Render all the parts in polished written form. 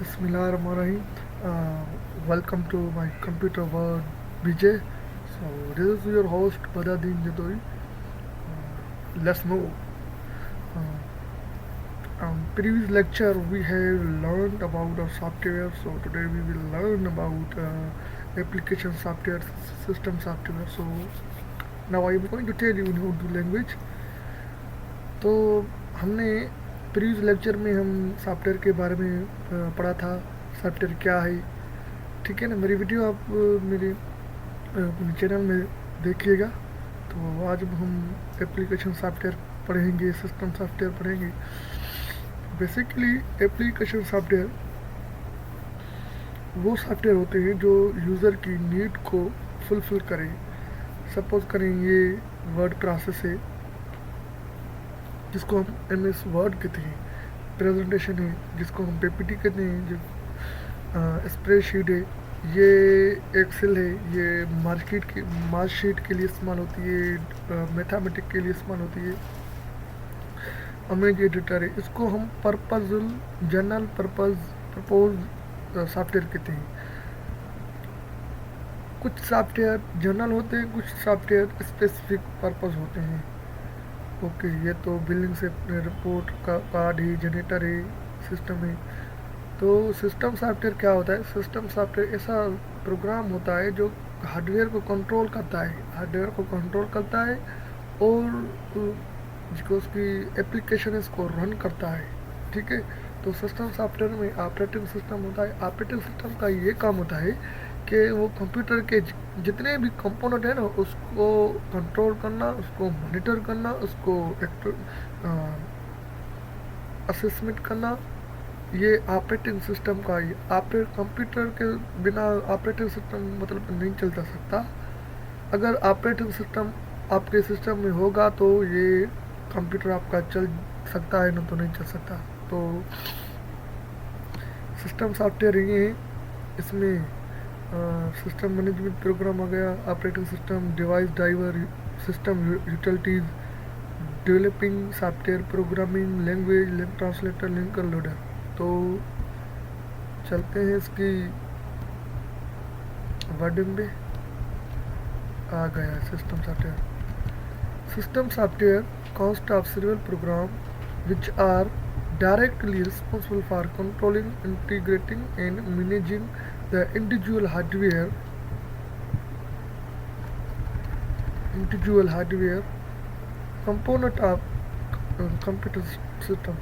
Bismillahirrahmanirrahim. Welcome to my computer world, BJ. So this is your host Badadin Jadoi. Let's move. Previous lecture we have learned about the software. So today we will learn about application software, system software. So now I am going to tell you in Urdu language. तो हमने previous lecture में हम software के बारे में पढ़ा था, software क्या है। ठीक है ना, मेरी वीडियो आप मेरे अपने चैनल में देखिएगा। तो आज हम एप्लीकेशन सॉफ्टवेयर पढ़ेंगे, सिस्टम सॉफ्टवेयर पढ़ेंगे। बेसिकली एप्लीकेशन सॉफ्टवेयर वो सॉफ्टवेयर होते हैं जो यूज़र की नीड को फुलफ़िल करें। सपोज करें ये वर्ड प्रोसेस है जिसको हम MS वर्ड कहते हैं, प्रेजेंटेशन है जिसको हम PPT कहते हैं, जो स्प्रेडशीट है, ये एक्सेल है, ये मार्कशीट के लिए इस्तेमाल होती है, मैथमेटिक के लिए इस्तेमाल होती है, इमेज एडिटर है। इसको हम जनरल प्रपोज सॉफ्टवेयर कहते हैं। कुछ सॉफ्टवेयर जनरल होते हैं, कुछ सॉफ्टवेयर स्पेसिफिक पर्पस होते हैं। ओके, ये तो बिलिंग से रिपोर्ट का कार्ड है, जनरेटर है, सिस्टम है। तो सिस्टम सॉफ्टवेयर क्या होता है? सिस्टम सॉफ्टवेयर ऐसा प्रोग्राम होता है जो हार्डवेयर को कंट्रोल करता है और जिसको उसकी एप्लीकेशन इसको रन करता है। ठीक है, तो सिस्टम सॉफ्टवेयर में ऑपरेटिंग सिस्टम होता है। ऑपरेटिंग सिस्टम का ये काम होता है कि वो कंप्यूटर के जितने भी कंपोनेंट है ना, उसको कंट्रोल करना, उसको मॉनिटर करना, उसको असेसमेंट करना, ये ऑपरेटिंग सिस्टम का ही। कंप्यूटर के बिना ऑपरेटिंग सिस्टम मतलब नहीं चल सकता। अगर ऑपरेटिंग सिस्टम आपके सिस्टम में होगा तो ये कंप्यूटर आपका चल सकता है, ना तो नहीं चल सकता। तो सिस्टम सॉफ्टवेयर ये है, इसमें सिस्टम मैनेजमेंट प्रोग्राम आ गया, operating system, device driver, system utilities, developing software, programming language, link translator, linker loader. तो चलते हैं इसकी वर्डिंग में। आ गया system software. System software consists of several programs which are directly responsible for controlling, integrating, and managing the individual hardware component of computer system।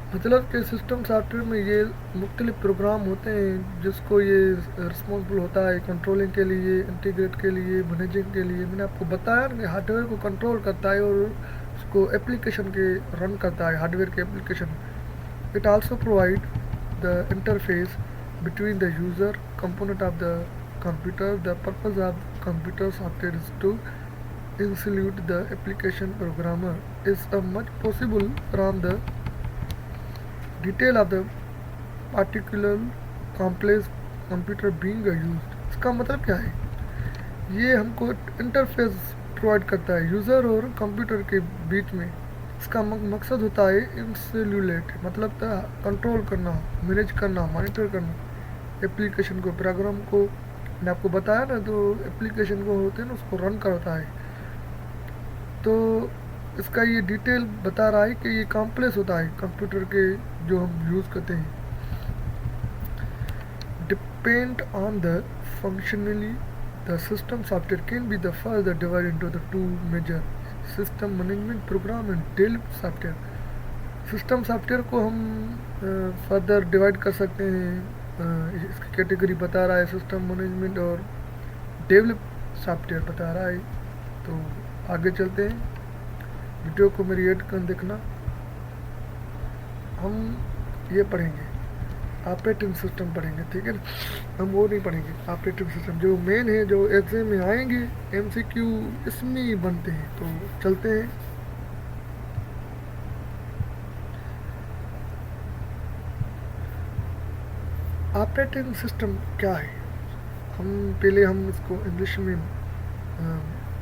मतलब कि system software में ये मुख्तलिफ प्रोग्राम होते हैं जिसको ये रिस्पॉन्सिबल होता है कंट्रोलिंग के लिए, इंटीग्रेट के लिए, मैनेजिंग के लिए। मैंने आपको बताया कि हार्डवेयर को कंट्रोल करता है और उसको एप्लीकेशन के रन करता है, हार्डवेयर के application. It also provide the interface between the user component of the computer. The purpose of computer software is to insulate the application programmer is a much possible from the detail of the particular complex computer being used. इसका मतलब क्या है? ये हमको interface provide करता है user और computer के बीच में। इसका मकसद होता है इंसल्यूट, मतलब कंट्रोल करना, मैनेज करना, मॉनिटर करना एप्लीकेशन को, प्रोग्राम को। मैंने आपको बताया ना, तो एप्लीकेशन को होते हैं ना, उसको रन करता है। तो इसका ये डिटेल बता रहा है कि ये कॉम्प्लेक्स होता है कंप्यूटर के जो हम यूज़ करते हैं। Depend on the functionally the system software can be the further divide into the two major system management program and develop software. System software को हम फर्दर डिवाइड कर सकते हैं। इसकी कैटेगरी बता रहा है सिस्टम मैनेजमेंट और डेवलप सॉफ्टवेयर बता रहा है। तो आगे चलते हैं, वीडियो को मेरी एड कर देखना। हम ये पढ़ेंगे, ऑपरेटिंग सिस्टम पढ़ेंगे। ठीक है ना, हम वो नहीं पढ़ेंगे। ऑपरेटिंग सिस्टम जो मेन है, जो एग्जाम में आएंगे, MCQ इसमें ही बनते हैं। तो चलते हैं। ऑपरेटिंग सिस्टम क्या है? हम इसको इंग्लिश में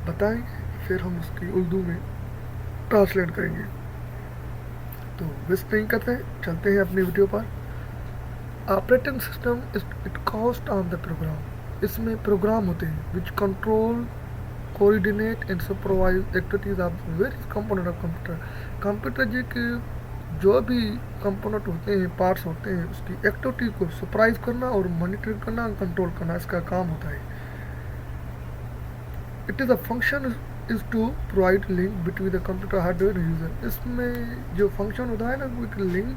बताएंगे, फिर हम उसकी उर्दू में ट्रांसलेट करेंगे। तो वेस्ट नहीं करते, चलते हैं अपनी वीडियो पर। Operating system it cost on the program, इसमें प्रोग्राम होते हैं which control coordinate and supervise activities of various component of computer. Computer G K जो भी कंपोनेंट होते हैं, पार्ट्स होते हैं, उसकी एक्टिविटी को सुपरवाइज करना और मॉनिटरिंग करना, कंट्रोल करना, इसका काम होता है। It is a function is to provide link between the computer hardware and user. इसमें जो फंक्शन होता है ना, वो एक लिंक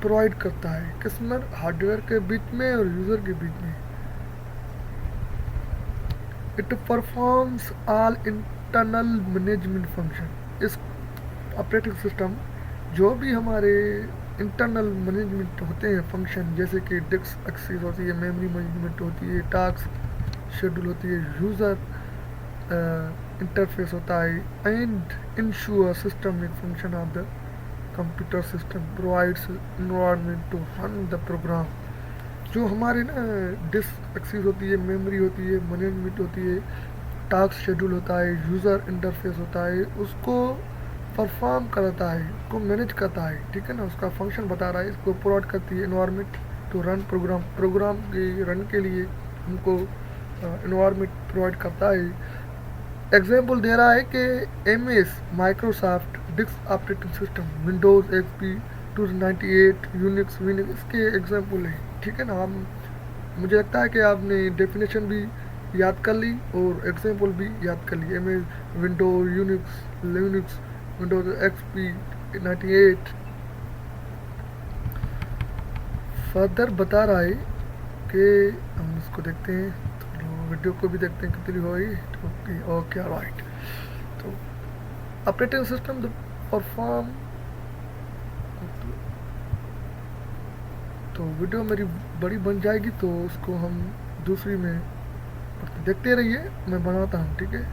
प्रोवाइड करता है किसमें, हार्डवेयर के बीच में और यूज़र के बीच में। It performs all internal management function. इस ऑपरेटिंग सिस्टम जो भी हमारे इंटरनल मैनेजमेंट होते हैं फंक्शन, जैसे कि डिस्क एक्सेस होती है, मेमोरी मैनेजमेंट होती है, टास्क शेड्यूल होती है, यूज़र इंटरफेस होता है, and ensure system function of the computer system provides environment to run the program. जो हमारे ना डिस्क एक्सेस होती है, मेमोरी होती है, मैनेजमेंट होती है, टास्क शेड्यूल होता है, यूज़र इंटरफेस होता है, उसको परफॉर्म करता है, उसको मैनेज करता है, ठीक है ना, उसका फंक्शन बता रहा है, इसको प्रोवाइड करती है environment to run program. Program के रन के लिए हमको इन्वायरमेंट प्रोवाइड करता है। एग्जाम्पल दे रहा है कि MS Microsoft disk operating system, Windows XP 298, Unix, विनिक्स, इसके एग्जाम्पल हैं, ठीक है ना। हम मुझे लगता है कि आपने डेफिनेशन भी याद कर ली और एग्जाम्पल भी याद कर ली। MS Windows, Unix, Linux, Windows XP 98। Further बता रहा है कि हम इसको देखते हैं, तो वीडियो को भी देखते हैं कितनी हुई। Okay right. तो ऑपरेटिंग सिस्टम परफॉर्म, तो वीडियो मेरी बड़ी बन जाएगी तो उसको हम दूसरी में देखते रहिए, मैं बनाता हूँ, ठीक है।